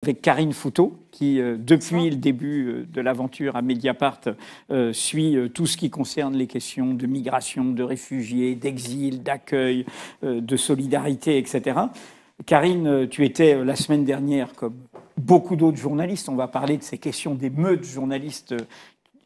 Avec Karine Fouteau, qui, depuis le début de l'aventure à Mediapart, suit tout ce qui concerne les questions de migration, de réfugiés, d'exil, d'accueil, de solidarité, etc. Karine, tu étais la semaine dernière, comme beaucoup d'autres journalistes, on va parler de ces questions d'émeutes journalistes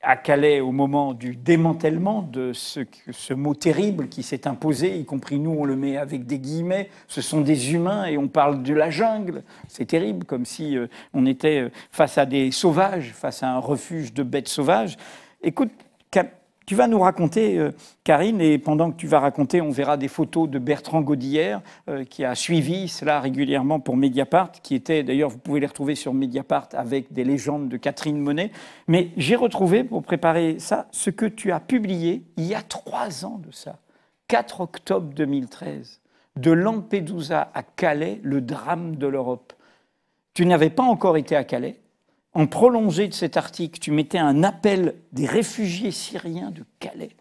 à Calais au moment du démantèlement de ce mot terrible qui s'est imposé, y compris nous, on le met avec des guillemets, ce sont des humains et on parle de la jungle. C'est terrible, comme si on était face à des sauvages, face à un refuge de bêtes sauvages. Écoute, tu vas nous raconter, Karine, et pendant que tu vas raconter, on verra des photos de Bertrand Godillère, qui a suivi cela régulièrement pour Mediapart, qui était, d'ailleurs, vous pouvez les retrouver sur Mediapart avec des légendes de Catherine Monet. Mais j'ai retrouvé, pour préparer ça, ce que tu as publié il y a 3 ans de ça, 4 octobre 2013, de Lampedusa à Calais, le drame de l'Europe. Tu n'avais pas encore été à Calais. En prolongé de cet article, tu mettais un appel des réfugiés syriens de Calais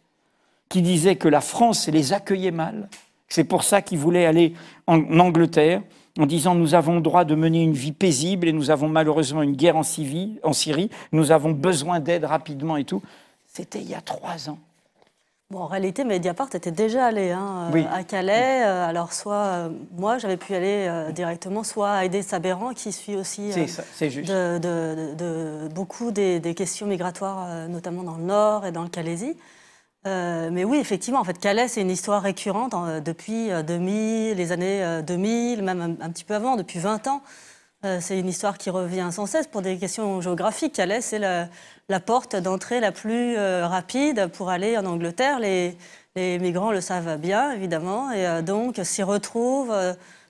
qui disait que la France les accueillait mal. C'est pour ça qu'ils voulaient aller en Angleterre en disant « Nous avons le droit de mener une vie paisible et nous avons malheureusement une guerre en Syrie. Nous avons besoin d'aide rapidement et tout. » C'était il y a 3 ans. Bon, en réalité, Mediapart était déjà allé oui. À Calais. Alors, soit moi, j'avais pu aller directement, soit aider Sabéran, qui suit aussi beaucoup des questions migratoires, notamment dans le Nord et dans le Calaisie. Mais oui, effectivement, en fait, Calais, c'est une histoire récurrente depuis 2000, les années 2000, même un petit peu avant, depuis 20 ans. C'est une histoire qui revient sans cesse pour des questions géographiques. Calais, c'est la porte d'entrée la plus rapide pour aller en Angleterre. Les migrants le savent bien, évidemment, et donc s'y retrouvent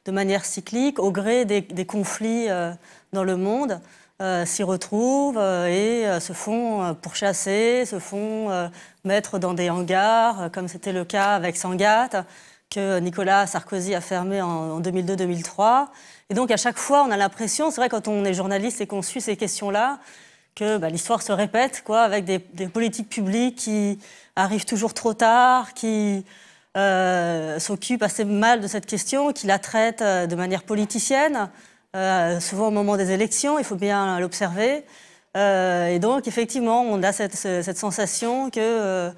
de manière cyclique, au gré des conflits dans le monde, s'y retrouvent et se font pourchasser, se font mettre dans des hangars, comme c'était le cas avec Sangatte, que Nicolas Sarkozy a fermé en 2002-2003. Et donc, à chaque fois, on a l'impression, c'est vrai, quand on est journaliste et qu'on suit ces questions-là, que l'histoire se répète, quoi, avec des politiques publiques qui arrivent toujours trop tard, qui s'occupent assez mal de cette question, qui la traitent de manière politicienne, souvent au moment des élections, il faut bien l'observer. Et donc, effectivement, on a cette sensation que...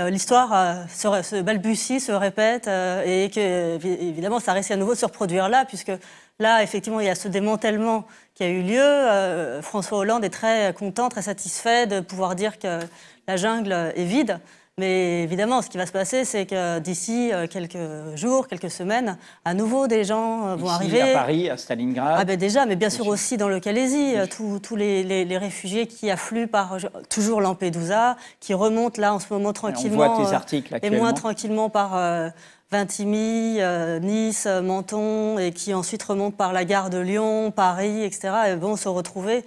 l'histoire se balbutie, se répète et que, évidemment, ça risque à nouveau de se reproduire là, puisque là, effectivement, il y a ce démantèlement qui a eu lieu. François Hollande est très content, très satisfait de pouvoir dire que la jungle est vide. Mais évidemment, ce qui va se passer, c'est que d'ici quelques jours, quelques semaines, à nouveau, des gens vont arriver. À Paris, à Stalingrad. Ah ben déjà, mais bien sûr aussi dans le Calaisie, tous les réfugiés qui affluent par toujours Lampedusa, qui remontent là en ce moment tranquillement. On voit tes articles actuellement. Et moins tranquillement par Vintimille, Nice, Menton, et qui ensuite remontent par la gare de Lyon, Paris, etc. Et vont se retrouver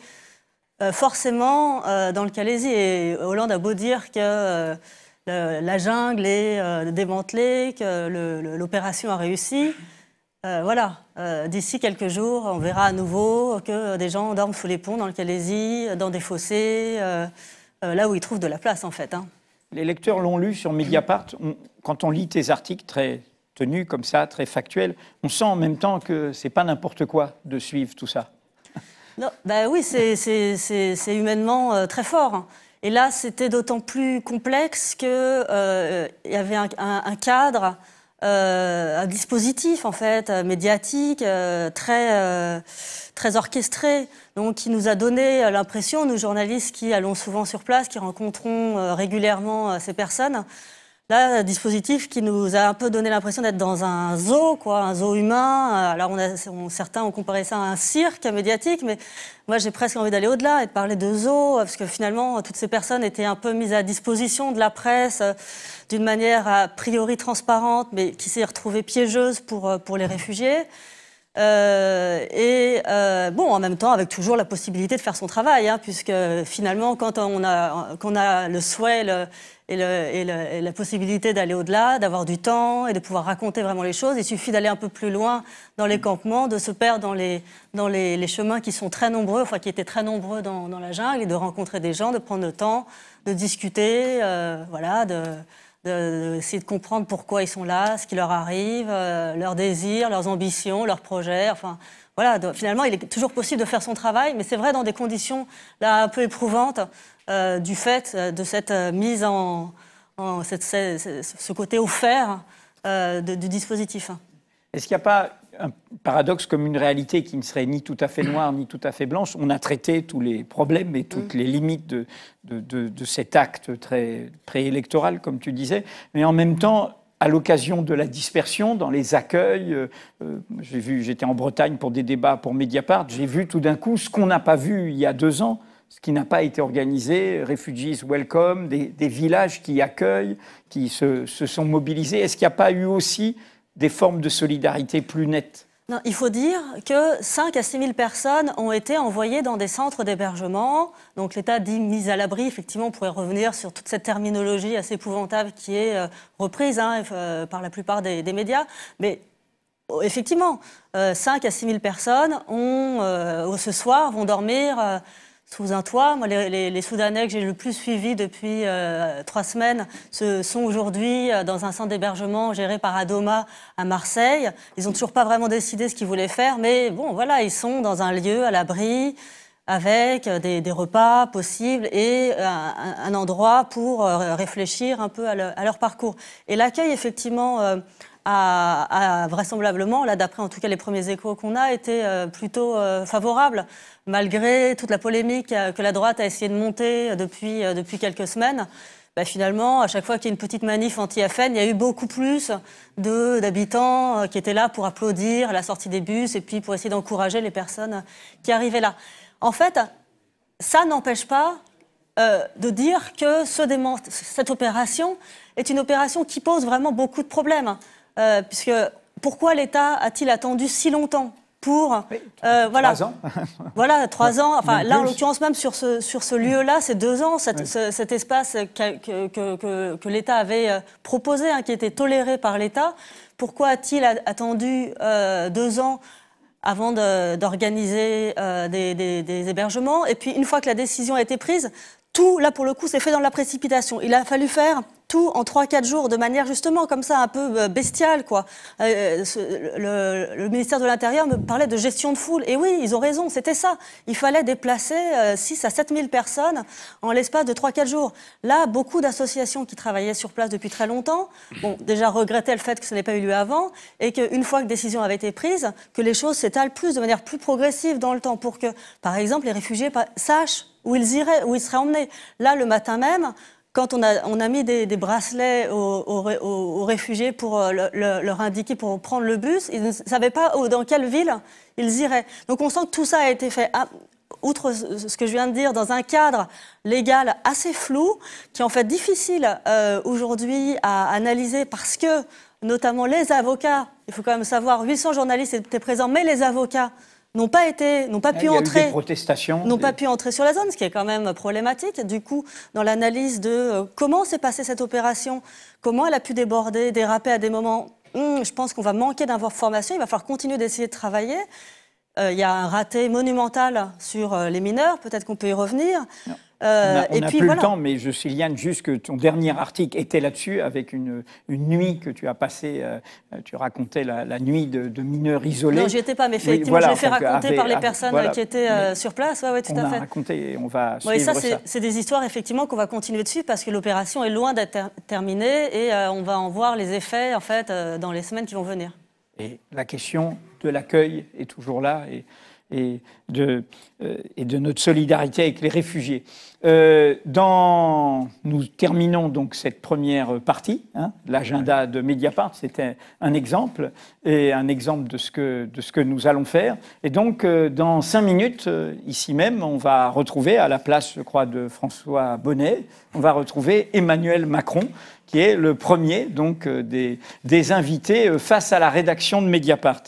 forcément dans le Calaisie. Et Hollande a beau dire que... la jungle est démantelée, que l'opération a réussi. Voilà, d'ici quelques jours, on verra à nouveau que des gens dorment sous les ponts dans le Calaisie, dans des fossés, là où ils trouvent de la place, en fait. Les lecteurs l'ont lu sur Mediapart. Quand on lit tes articles très tenus comme ça, très factuels, on sent en même temps que c'est pas n'importe quoi de suivre tout ça. Non, oui, c'est humainement très fort. Et là, c'était d'autant plus complexe qu'il y avait un cadre, un dispositif, en fait, médiatique, très orchestré, donc qui nous a donné l'impression, nous journalistes qui allons souvent sur place, qui rencontrons régulièrement ces personnes, là, un dispositif qui nous a un peu donné l'impression d'être dans un zoo, quoi, un zoo humain. Alors, certains ont comparé ça à un cirque médiatique, mais moi, j'ai presque envie d'aller au-delà et de parler de zoo, parce que finalement, toutes ces personnes étaient un peu mises à disposition de la presse d'une manière a priori transparente, mais qui s'est retrouvée piégeuse pour les réfugiés. Bon, en même temps, avec toujours la possibilité de faire son travail, puisque finalement, quand on a le souhait et la possibilité d'aller au-delà, d'avoir du temps et de pouvoir raconter vraiment les choses, il suffit d'aller un peu plus loin dans les campements, de se perdre dans les chemins qui sont très nombreux, enfin qui étaient très nombreux dans la jungle, et de rencontrer des gens, de prendre le temps, de discuter, voilà, d'essayer de comprendre pourquoi ils sont là, ce qui leur arrive, leurs désirs, leurs ambitions, leurs projets. Enfin, voilà, finalement, il est toujours possible de faire son travail, mais c'est vrai dans des conditions là un peu éprouvantes du fait de cette mise ce côté offert du dispositif. Est-ce qu'il n'y a pas un paradoxe comme une réalité qui ne serait ni tout à fait noire ni tout à fait blanche? On a traité tous les problèmes et toutes les limites de cet acte très préélectoral, comme tu disais, mais en même temps, à l'occasion de la dispersion dans les accueils, j'étais en Bretagne pour des débats pour Mediapart, j'ai vu tout d'un coup ce qu'on n'a pas vu il y a 2 ans, ce qui n'a pas été organisé, Refugees Welcome, des villages qui accueillent, qui se sont mobilisés. Est-ce qu'il n'y a pas eu aussi des formes de solidarité plus nettes? Non, il faut dire que 5 à 6 000 personnes ont été envoyées dans des centres d'hébergement. Donc l'État dit mise à l'abri. Effectivement, on pourrait revenir sur toute cette terminologie assez épouvantable qui est reprise par la plupart des médias. Mais effectivement, 5 à 6 000 personnes ce soir vont dormir sous un toit. Moi, les Soudanais que j'ai le plus suivis depuis 3 semaines sont aujourd'hui dans un centre d'hébergement géré par Adoma à Marseille. Ils n'ont toujours pas vraiment décidé ce qu'ils voulaient faire, mais bon, voilà, ils sont dans un lieu à l'abri avec des repas possibles et un endroit pour réfléchir un peu à leur parcours. Et l'accueil, effectivement, a vraisemblablement, là d'après en tout cas les premiers échos qu'on a, été plutôt favorable, malgré toute la polémique que la droite a essayé de monter depuis quelques semaines. Finalement, à chaque fois qu'il y a une petite manif anti-FN, il y a eu beaucoup plus d'habitants qui étaient là pour applaudir à la sortie des bus et puis pour essayer d'encourager les personnes qui arrivaient là. En fait, ça n'empêche pas de dire que cette opération est une opération qui pose vraiment beaucoup de problèmes. Puisque pourquoi l'État a-t-il attendu si longtemps pour 3 ans. Voilà, 3 ans. Enfin, là, en l'occurrence, même sur ce lieu-là, c'est 2 ans, cet espace que l'État avait proposé, qui était toléré par l'État. Pourquoi a-t-il attendu 2 ans avant d'organiser des hébergements? Et puis, une fois que la décision a été prise, tout, là, pour le coup, c'est fait dans la précipitation. Il a fallu faire tout en 3-4 jours, de manière justement comme ça, un peu bestiale, quoi. Le ministère de l'Intérieur me parlait de gestion de foule. Et oui, ils ont raison, c'était ça. Il fallait déplacer 6 à 7 000 personnes en l'espace de 3-4 jours. Là, beaucoup d'associations qui travaillaient sur place depuis très longtemps, déjà regrettaient le fait que ce n'ait pas eu lieu avant, et qu'une fois que décision avait été prise, que les choses s'étalent de manière plus progressive dans le temps, pour que, par exemple, les réfugiés sachent où ils iraient, où ils seraient emmenés. Là, le matin même, quand on a mis des bracelets aux réfugiés pour leur indiquer, pour prendre le bus, ils ne savaient pas dans quelle ville ils iraient. Donc on sent que tout ça a été fait, outre ce que je viens de dire, dans un cadre légal assez flou, qui est en fait difficile aujourd'hui à analyser parce que, notamment les avocats, il faut quand même savoir, 800 journalistes étaient présents, mais les avocats n'ont pas pu entrer sur la zone, ce qui est quand même problématique. Du coup, dans l'analyse de comment s'est passée cette opération, comment elle a pu déraper à des moments, je pense qu'on va manquer d'informations, il va falloir continuer d'essayer de travailler. Il y a un raté monumental sur les mineurs, peut-être qu'on peut y revenir. On n'a plus le temps, mais je signale juste que ton dernier article était là-dessus, avec une nuit que tu as passée, tu racontais la nuit de mineurs isolés. Non, j'y étais pas, mais effectivement, je l'ai fait raconter par les personnes qui étaient sur place. Oui, tout à fait. On a raconté et on va suivre ça. C'est des histoires, effectivement, qu'on va continuer dessus, parce que l'opération est loin d'être terminée et on va en voir les effets, en fait, dans les semaines qui vont venir. Et la question de l'accueil est toujours là et de notre solidarité avec les réfugiés. Nous terminons donc cette première partie, l'agenda de Mediapart, c'était un exemple, et un exemple de ce que nous allons faire. Et donc, dans 5 minutes, ici même, on va retrouver, à la place, je crois, de François Bonnet, on va retrouver Emmanuel Macron, qui est le premier donc, des invités face à la rédaction de Mediapart.